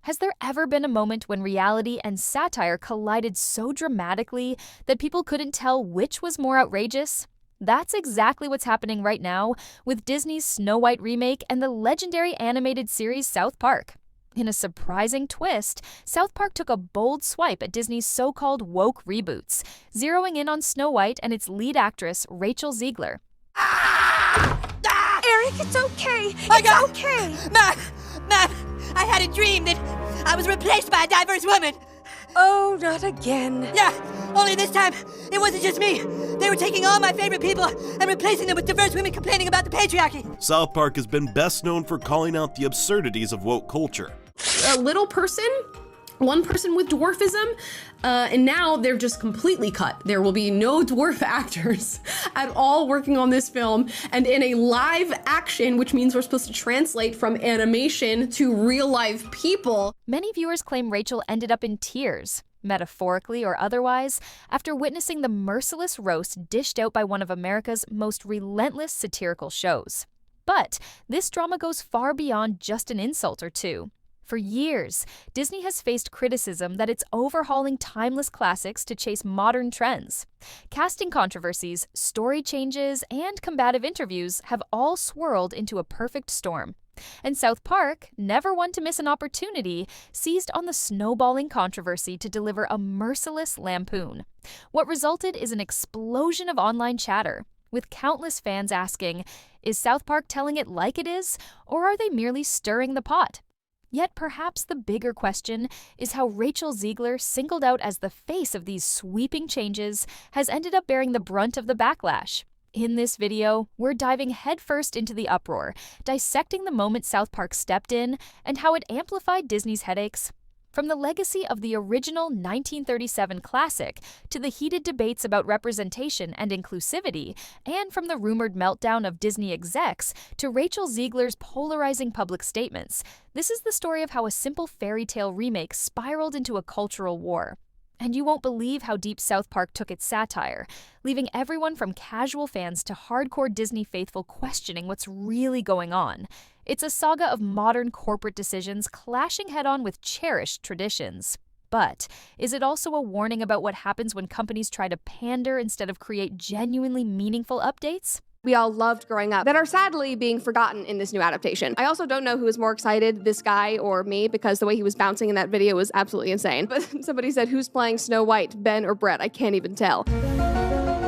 Has there ever been a moment when reality and satire collided so dramatically that people couldn't tell which was more outrageous? That's exactly what's happening right now with Disney's Snow White remake and the legendary animated series South Park. In a surprising twist, South Park took a bold swipe at Disney's so-called woke reboots, zeroing in on Snow White and its lead actress, Rachel Zegler. Eric, it's okay. Okay. Mom, I had a dream that I was replaced by a diverse woman. Oh, not again. Yeah, only this time, it wasn't just me. They were taking all my favorite people and replacing them with diverse women complaining about the patriarchy. South Park has been best known for calling out the absurdities of woke culture. A little person, one person with dwarfism, and now they're just completely cut. There will be no dwarf actors at all working on this film, and in a live action, which means we're supposed to translate from animation to real life people. Many viewers claim Rachel ended up in tears, metaphorically or otherwise, after witnessing the merciless roast dished out by one of America's most relentless satirical shows. But this drama goes far beyond just an insult or two. For years, Disney has faced criticism that it's overhauling timeless classics to chase modern trends. Casting controversies, story changes, and combative interviews have all swirled into a perfect storm. And South Park, never one to miss an opportunity, seized on the snowballing controversy to deliver a merciless lampoon. What resulted is an explosion of online chatter, with countless fans asking, is South Park telling it like it is, or are they merely stirring the pot? Yet perhaps the bigger question is how Rachel Zegler, singled out as the face of these sweeping changes, has ended up bearing the brunt of the backlash. In this video, we're diving headfirst into the uproar, dissecting the moment South Park stepped in and how it amplified Disney's headaches. From the legacy of the original 1937 classic to the heated debates about representation and inclusivity, and from the rumored meltdown of Disney execs to Rachel Zegler's polarizing public statements, this is the story of how a simple fairy tale remake spiraled into a cultural war. And you won't believe how deep South Park took its satire, leaving everyone from casual fans to hardcore Disney faithful questioning what's really going on. It's a saga of modern corporate decisions clashing head-on with cherished traditions. But is it also a warning about what happens when companies try to pander instead of create genuinely meaningful updates? We all loved growing up that are sadly being forgotten in this new adaptation. I also don't know who is more excited, this guy or me, because the way he was bouncing in that video was absolutely insane. But somebody said, who's playing Snow White, Ben or Brett? I can't even tell.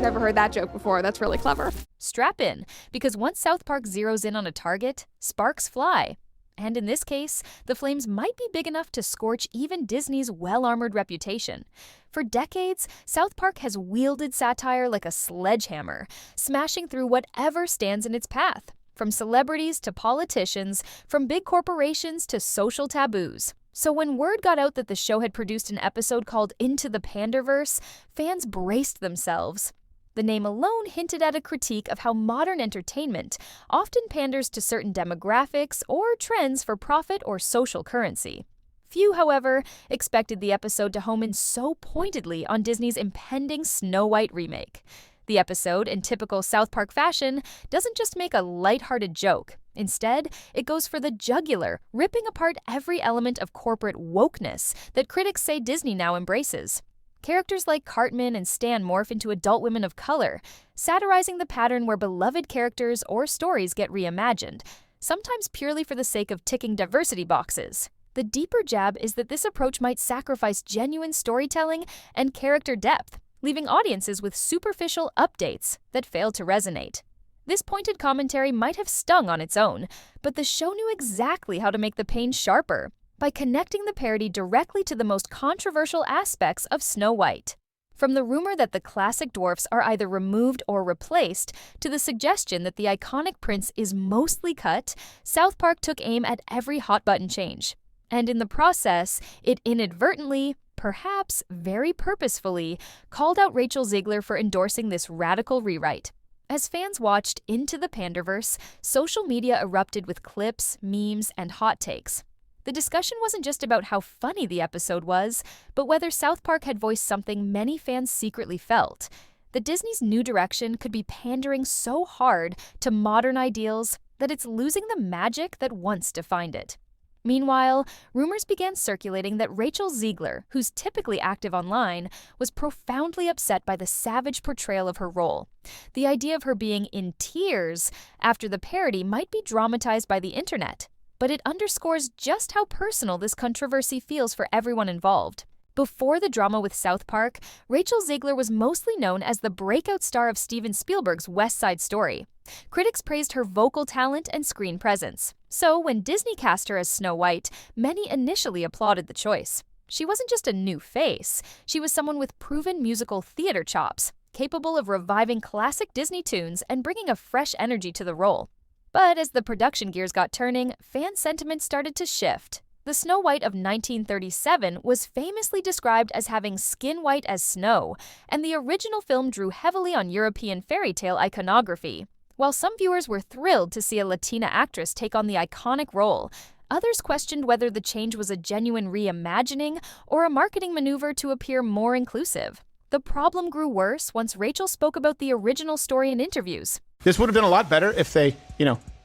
Never heard that joke before. That's really clever. Strap in, because once South Park zeroes in on a target, sparks fly. And in this case, the flames might be big enough to scorch even Disney's well-armored reputation. For decades, South Park has wielded satire like a sledgehammer, smashing through whatever stands in its path, from celebrities to politicians, from big corporations to social taboos. So when word got out that the show had produced an episode called Into the Panderverse, fans braced themselves. The name alone hinted at a critique of how modern entertainment often panders to certain demographics or trends for profit or social currency. Few, however, expected the episode to home in so pointedly on Disney's impending Snow White remake. The episode, in typical South Park fashion, doesn't just make a lighthearted joke. Instead, it goes for the jugular, ripping apart every element of corporate wokeness that critics say Disney now embraces. Characters like Cartman and Stan morph into adult women of color, satirizing the pattern where beloved characters or stories get reimagined, sometimes purely for the sake of ticking diversity boxes. The deeper jab is that this approach might sacrifice genuine storytelling and character depth, leaving audiences with superficial updates that fail to resonate. This pointed commentary might have stung on its own, but the show knew exactly how to make the pain sharper, by connecting the parody directly to the most controversial aspects of Snow White. From the rumor that the classic dwarfs are either removed or replaced, to the suggestion that the iconic prince is mostly cut, South Park took aim at every hot-button change. And in the process, it inadvertently, perhaps very purposefully, called out Rachel Zegler for endorsing this radical rewrite. As fans watched Into the Panderverse, social media erupted with clips, memes, and hot takes. The discussion wasn't just about how funny the episode was, but whether South Park had voiced something many fans secretly felt, that Disney's new direction could be pandering so hard to modern ideals that it's losing the magic that once defined it. Meanwhile, rumors began circulating that Rachel Zegler, who's typically active online, was profoundly upset by the savage portrayal of her role. The idea of her being in tears after the parody might be dramatized by the internet, but it underscores just how personal this controversy feels for everyone involved. Before the drama with South Park, Rachel Zegler was mostly known as the breakout star of Steven Spielberg's West Side Story. Critics praised her vocal talent and screen presence. So when Disney cast her as Snow White, many initially applauded the choice. She wasn't just a new face, she was someone with proven musical theater chops, capable of reviving classic Disney tunes and bringing a fresh energy to the role. But as the production gears got turning, fan sentiment started to shift. The Snow White of 1937 was famously described as having skin white as snow, and the original film drew heavily on European fairy tale iconography. While some viewers were thrilled to see a Latina actress take on the iconic role, others questioned whether the change was a genuine reimagining or a marketing maneuver to appear more inclusive. The problem grew worse once Rachel spoke about the original story in interviews. This would have been a lot better if they,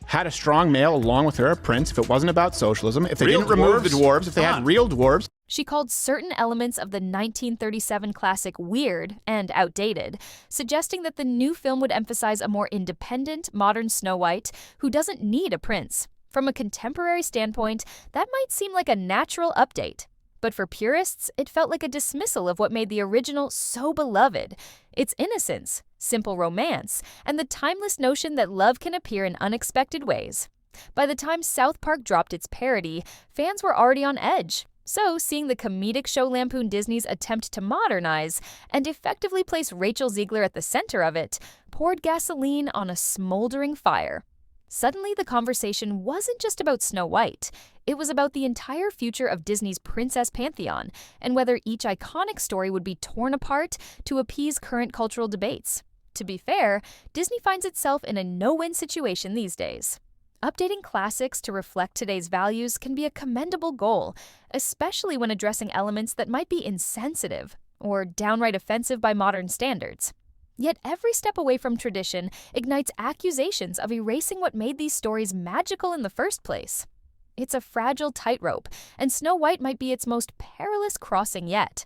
had a strong male along with her, a prince, if it wasn't about socialism, if they didn't remove the dwarves, if they had real dwarves. She called certain elements of the 1937 classic weird and outdated, suggesting that the new film would emphasize a more independent, modern Snow White who doesn't need a prince. From a contemporary standpoint, that might seem like a natural update. But for purists, it felt like a dismissal of what made the original so beloved: its innocence, simple romance, and the timeless notion that love can appear in unexpected ways. By the time South Park dropped its parody, fans were already on edge. So, seeing the comedic show lampoon Disney's attempt to modernize and effectively place Rachel Zegler at the center of it poured gasoline on a smoldering fire. Suddenly, the conversation wasn't just about Snow White. It was about the entire future of Disney's princess pantheon and whether each iconic story would be torn apart to appease current cultural debates. To be fair, Disney finds itself in a no-win situation these days. Updating classics to reflect today's values can be a commendable goal, especially when addressing elements that might be insensitive or downright offensive by modern standards. Yet every step away from tradition ignites accusations of erasing what made these stories magical in the first place. It's a fragile tightrope, and Snow White might be its most perilous crossing yet.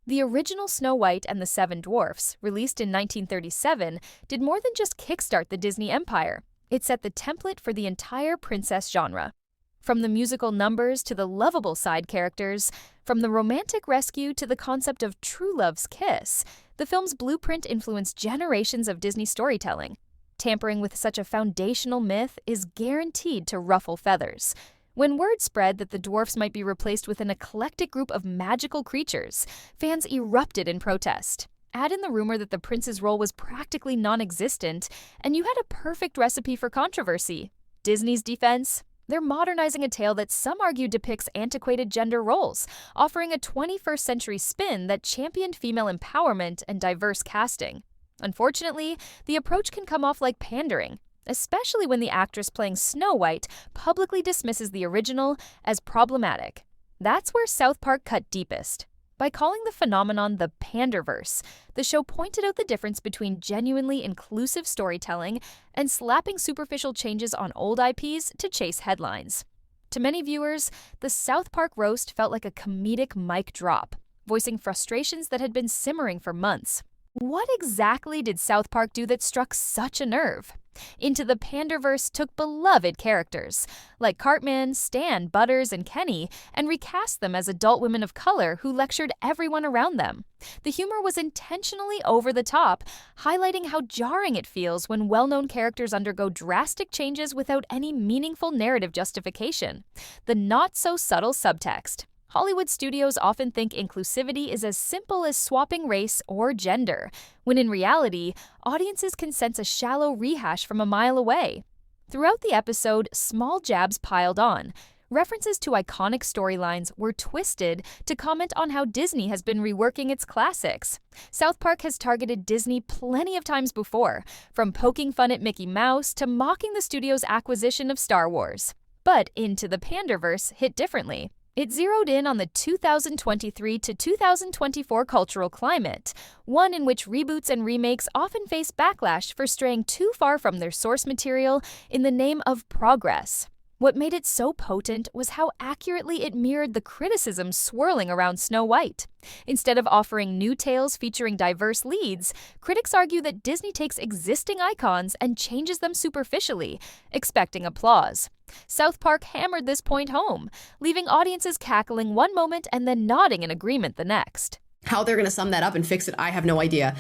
The original Snow White and the Seven Dwarfs, released in 1937, did more than just kickstart the Disney empire. It set the template for the entire princess genre. From the musical numbers to the lovable side characters, from the romantic rescue to the concept of true love's kiss, the film's blueprint influenced generations of Disney storytelling. Tampering with such a foundational myth is guaranteed to ruffle feathers. When word spread that the dwarfs might be replaced with an eclectic group of magical creatures, fans erupted in protest. Add in the rumor that the prince's role was practically non-existent, and you had a perfect recipe for controversy. Disney's defense? They're modernizing a tale that some argue depicts antiquated gender roles, offering a 21st century spin that championed female empowerment and diverse casting. Unfortunately, the approach can come off like pandering, especially when the actress playing Snow White publicly dismisses the original as problematic. That's where South Park cut deepest. By calling the phenomenon the Panderverse, the show pointed out the difference between genuinely inclusive storytelling and slapping superficial changes on old IPs to chase headlines. To many viewers, the South Park roast felt like a comedic mic drop, voicing frustrations that had been simmering for months. What exactly did South Park do that struck such a nerve? Into the Panderverse took beloved characters, like Cartman, Stan, Butters, and Kenny, and recast them as adult women of color who lectured everyone around them. The humor was intentionally over the top, highlighting how jarring it feels when well-known characters undergo drastic changes without any meaningful narrative justification. The not-so-subtle subtext. Hollywood studios often think inclusivity is as simple as swapping race or gender, when in reality, audiences can sense a shallow rehash from a mile away. Throughout the episode, small jabs piled on. References to iconic storylines were twisted to comment on how Disney has been reworking its classics. South Park has targeted Disney plenty of times before, from poking fun at Mickey Mouse to mocking the studio's acquisition of Star Wars. But Into the Panderverse hit differently. It zeroed in on the 2023 to 2024 cultural climate, one in which reboots and remakes often face backlash for straying too far from their source material in the name of progress. What made it so potent was how accurately it mirrored the criticism swirling around Snow White. Instead of offering new tales featuring diverse leads, critics argue that Disney takes existing icons and changes them superficially, expecting applause. South Park hammered this point home, leaving audiences cackling one moment and then nodding in agreement the next. How they're going to sum that up and fix it, I have no idea.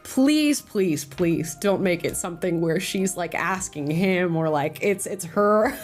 Please, please, please don't make it something where she's like asking him or like it's her.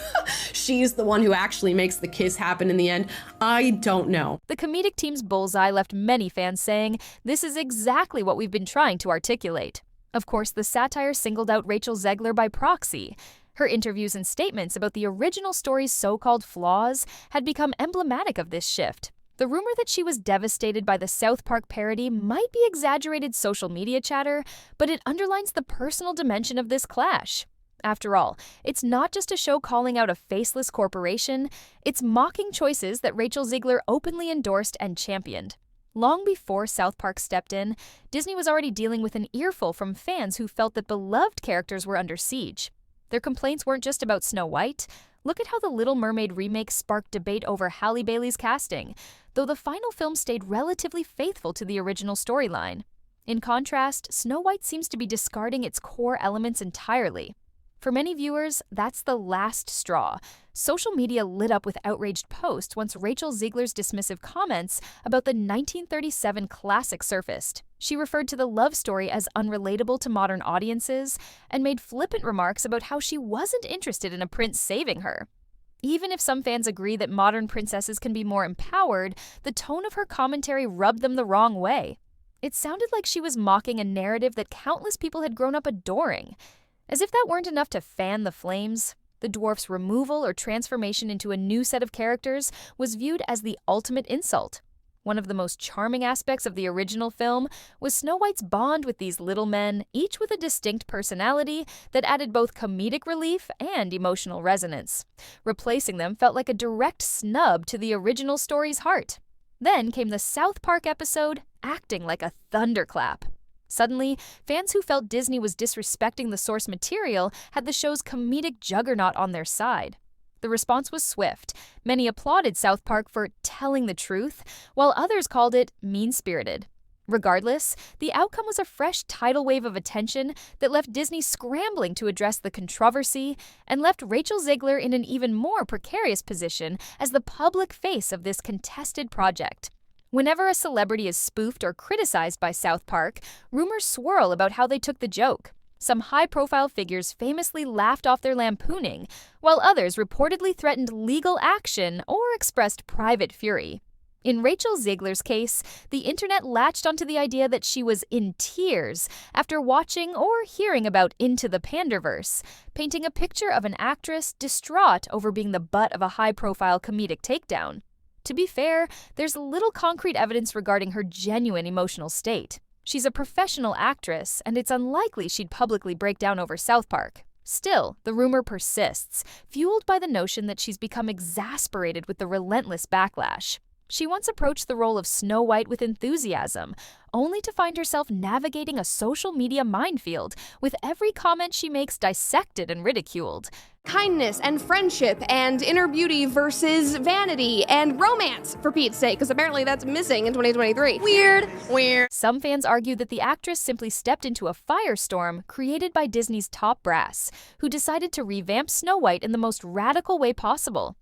She's the one who actually makes the kiss happen in the end. I don't know. The comedic team's bullseye left many fans saying, "This is exactly what we've been trying to articulate." Of course, the satire singled out Rachel Zegler by proxy. Her interviews and statements about the original story's so-called flaws had become emblematic of this shift. The rumor that she was devastated by the South Park parody might be exaggerated social media chatter, but it underlines the personal dimension of this clash. After all, it's not just a show calling out a faceless corporation, it's mocking choices that Rachel Zegler openly endorsed and championed. Long before South Park stepped in, Disney was already dealing with an earful from fans who felt that beloved characters were under siege. Their complaints weren't just about Snow White. Look at how the Little Mermaid remake sparked debate over Halle Bailey's casting, though the final film stayed relatively faithful to the original storyline. In contrast, Snow White seems to be discarding its core elements entirely. For many viewers, that's the last straw. Social media lit up with outraged posts once Rachel Zegler's dismissive comments about the 1937 classic surfaced. She referred to the love story as unrelatable to modern audiences and made flippant remarks about how she wasn't interested in a prince saving her. Even if some fans agree that modern princesses can be more empowered, the tone of her commentary rubbed them the wrong way. It sounded like she was mocking a narrative that countless people had grown up adoring. As if that weren't enough to fan the flames, the dwarf's removal or transformation into a new set of characters was viewed as the ultimate insult. One of the most charming aspects of the original film was Snow White's bond with these little men, each with a distinct personality that added both comedic relief and emotional resonance. Replacing them felt like a direct snub to the original story's heart. Then came the South Park episode, acting like a thunderclap. Suddenly, fans who felt Disney was disrespecting the source material had the show's comedic juggernaut on their side. The response was swift. Many applauded South Park for telling the truth, while others called it mean-spirited. Regardless, the outcome was a fresh tidal wave of attention that left Disney scrambling to address the controversy and left Rachel Zegler in an even more precarious position as the public face of this contested project. Whenever a celebrity is spoofed or criticized by South Park, rumors swirl about how they took the joke. Some high-profile figures famously laughed off their lampooning, while others reportedly threatened legal action or expressed private fury. In Rachel Zegler's case, the internet latched onto the idea that she was in tears after watching or hearing about Into the Panderverse, painting a picture of an actress distraught over being the butt of a high-profile comedic takedown. To be fair, there's little concrete evidence regarding her genuine emotional state. She's a professional actress, and it's unlikely she'd publicly break down over South Park. Still, the rumor persists, fueled by the notion that she's become exasperated with the relentless backlash. She once approached the role of Snow White with enthusiasm, only to find herself navigating a social media minefield, with every comment she makes dissected and ridiculed. Kindness and friendship and inner beauty versus vanity and romance, for Pete's sake, because apparently that's missing in 2023. Weird. Some fans argue that the actress simply stepped into a firestorm created by Disney's top brass, who decided to revamp Snow White in the most radical way possible.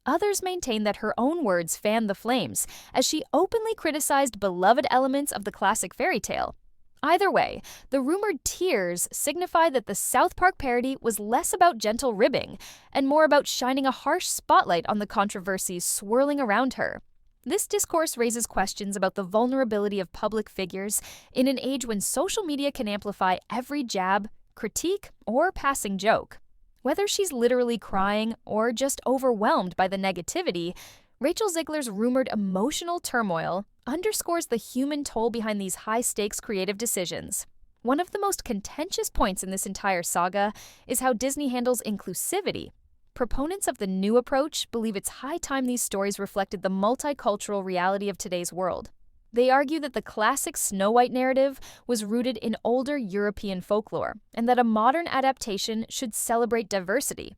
Others maintain that her own words fanned the flames, as she openly criticized beloved elements of the classic fairy tale. Either way, the rumored tears signify that the South Park parody was less about gentle ribbing and more about shining a harsh spotlight on the controversies swirling around her. This discourse raises questions about the vulnerability of public figures in an age when social media can amplify every jab, critique, or passing joke. Whether she's literally crying or just overwhelmed by the negativity, Rachel Zegler's rumored emotional turmoil underscores the human toll behind these high-stakes creative decisions. One of the most contentious points in this entire saga is how Disney handles inclusivity. Proponents of the new approach believe it's high time these stories reflected the multicultural reality of today's world. They argue that the classic Snow White narrative was rooted in older European folklore, and that a modern adaptation should celebrate diversity.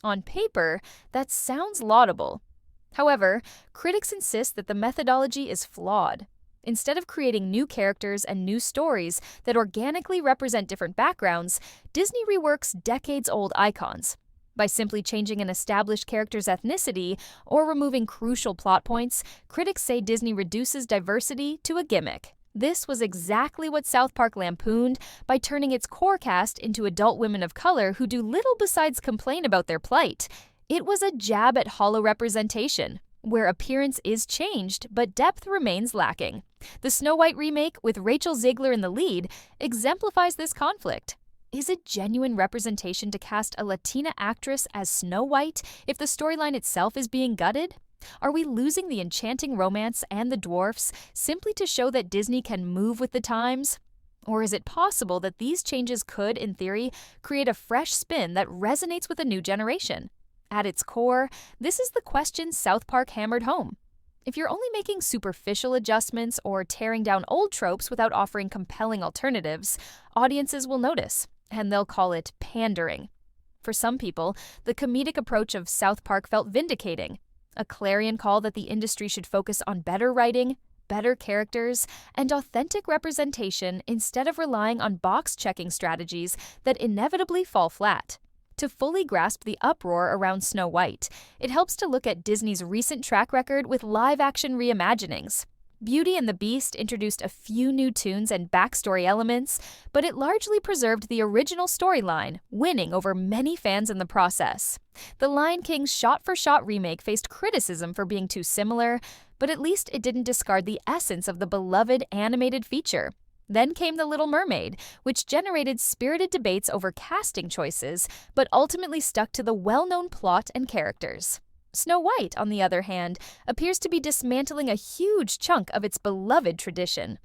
On paper, that sounds laudable. However, critics insist that the methodology is flawed. Instead of creating new characters and new stories that organically represent different backgrounds, Disney reworks decades-old icons. By simply changing an established character's ethnicity or removing crucial plot points, critics say Disney reduces diversity to a gimmick. This was exactly what South Park lampooned by turning its core cast into adult women of color who do little besides complain about their plight. It was a jab at hollow representation, where appearance is changed but depth remains lacking. The Snow White remake, with Rachel Zegler in the lead, exemplifies this conflict. Is it genuine representation to cast a Latina actress as Snow White if the storyline itself is being gutted? Are we losing the enchanting romance and the dwarfs simply to show that Disney can move with the times? Or is it possible that these changes could, in theory, create a fresh spin that resonates with a new generation? At its core, this is the question South Park hammered home. If you're only making superficial adjustments or tearing down old tropes without offering compelling alternatives, audiences will notice, and they'll call it pandering. For some people, the comedic approach of South Park felt vindicating, a clarion call that the industry should focus on better writing, better characters, and authentic representation instead of relying on box-checking strategies that inevitably fall flat. To fully grasp the uproar around Snow White, it helps to look at Disney's recent track record with live-action reimaginings. Beauty and the Beast introduced a few new tunes and backstory elements, but it largely preserved the original storyline, winning over many fans in the process. The Lion King's shot-for-shot remake faced criticism for being too similar, but at least it didn't discard the essence of the beloved animated feature. Then came The Little Mermaid, which generated spirited debates over casting choices, but ultimately stuck to the well-known plot and characters. Snow White, on the other hand, appears to be dismantling a huge chunk of its beloved tradition.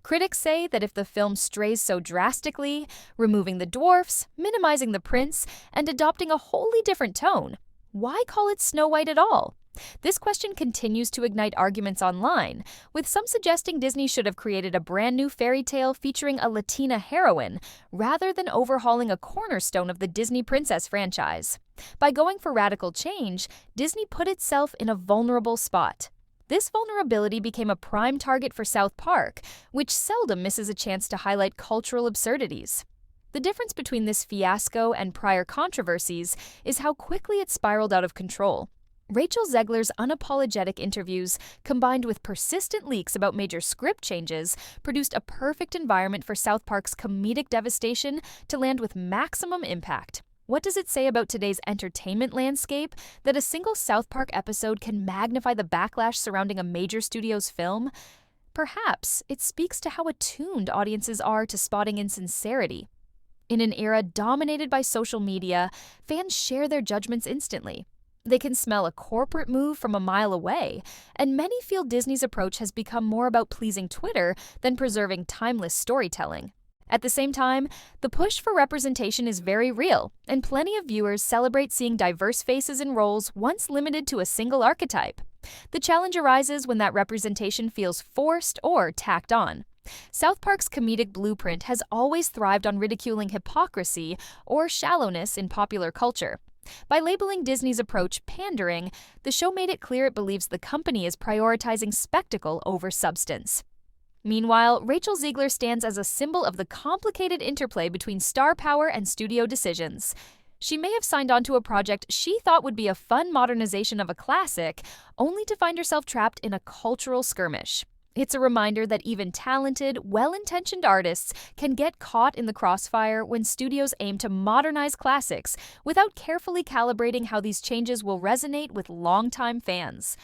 Critics say that if the film strays so drastically, removing the dwarfs, minimizing the prince, and adopting a wholly different tone, why call it Snow White at all? This question continues to ignite arguments online, with some suggesting Disney should have created a brand new fairy tale featuring a Latina heroine, rather than overhauling a cornerstone of the Disney princess franchise. By going for radical change, Disney put itself in a vulnerable spot. This vulnerability became a prime target for South Park, which seldom misses a chance to highlight cultural absurdities. The difference between this fiasco and prior controversies is how quickly it spiraled out of control. Rachel Zegler's unapologetic interviews, combined with persistent leaks about major script changes, produced a perfect environment for South Park's comedic devastation to land with maximum impact. What does it say about today's entertainment landscape that a single South Park episode can magnify the backlash surrounding a major studio's film? Perhaps it speaks to how attuned audiences are to spotting insincerity. In an era dominated by social media, fans share their judgments instantly. They can smell a corporate move from a mile away, and many feel Disney's approach has become more about pleasing Twitter than preserving timeless storytelling. At the same time, the push for representation is very real, and plenty of viewers celebrate seeing diverse faces and roles once limited to a single archetype. The challenge arises when that representation feels forced or tacked on. South Park's comedic blueprint has always thrived on ridiculing hypocrisy or shallowness in popular culture. By labeling Disney's approach pandering, the show made it clear it believes the company is prioritizing spectacle over substance. Meanwhile, Rachel Zegler stands as a symbol of the complicated interplay between star power and studio decisions. She may have signed on to a project she thought would be a fun modernization of a classic, only to find herself trapped in a cultural skirmish. It's a reminder that even talented, well-intentioned artists can get caught in the crossfire when studios aim to modernize classics without carefully calibrating how these changes will resonate with longtime fans.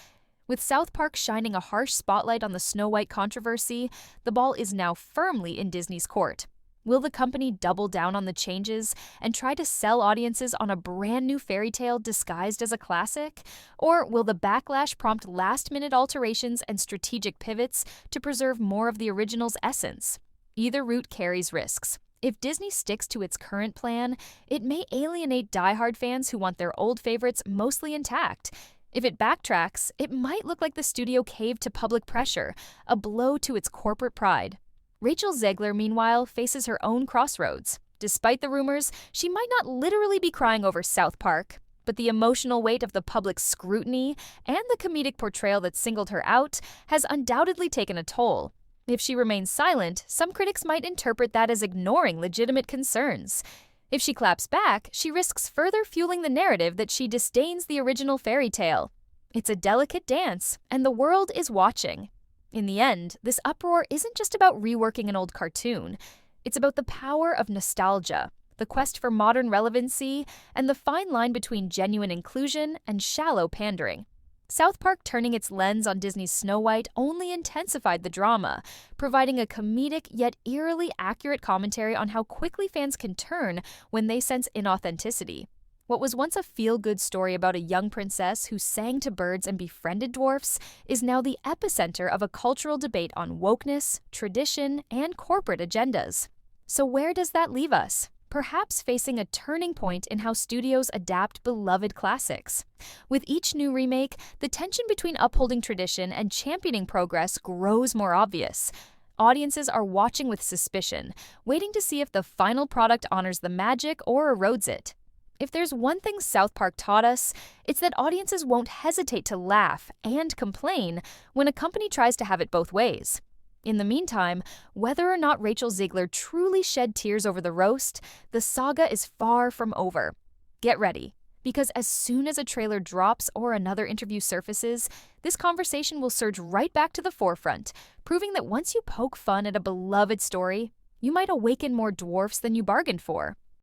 With South Park shining a harsh spotlight on the Snow White controversy, the ball is now firmly in Disney's court. Will the company double down on the changes and try to sell audiences on a brand new fairy tale disguised as a classic? Or will the backlash prompt last-minute alterations and strategic pivots to preserve more of the original's essence? Either route carries risks. If Disney sticks to its current plan, it may alienate diehard fans who want their old favorites mostly intact. If it backtracks, it might look like the studio caved to public pressure, a blow to its corporate pride. Rachel Zegler, meanwhile, faces her own crossroads. Despite the rumors, she might not literally be crying over South Park. But the emotional weight of the public scrutiny and the comedic portrayal that singled her out has undoubtedly taken a toll. If she remains silent, some critics might interpret that as ignoring legitimate concerns. If she claps back, she risks further fueling the narrative that she disdains the original fairy tale. It's a delicate dance, and the world is watching. In the end, this uproar isn't just about reworking an old cartoon. It's about the power of nostalgia, the quest for modern relevancy, and the fine line between genuine inclusion and shallow pandering. South Park turning its lens on Disney's Snow White only intensified the drama, providing a comedic yet eerily accurate commentary on how quickly fans can turn when they sense inauthenticity. What was once a feel-good story about a young princess who sang to birds and befriended dwarfs is now the epicenter of a cultural debate on wokeness, tradition, and corporate agendas. So where does that leave us? Perhaps facing a turning point in how studios adapt beloved classics. With each new remake, the tension between upholding tradition and championing progress grows more obvious. Audiences are watching with suspicion, waiting to see if the final product honors the magic or erodes it. If there's one thing South Park taught us, it's that audiences won't hesitate to laugh and complain when a company tries to have it both ways. In the meantime, whether or not Rachel Zegler truly shed tears over the roast, the saga is far from over. Get ready, because as soon as a trailer drops or another interview surfaces, this conversation will surge right back to the forefront, proving that once you poke fun at a beloved story, you might awaken more dwarfs than you bargained for.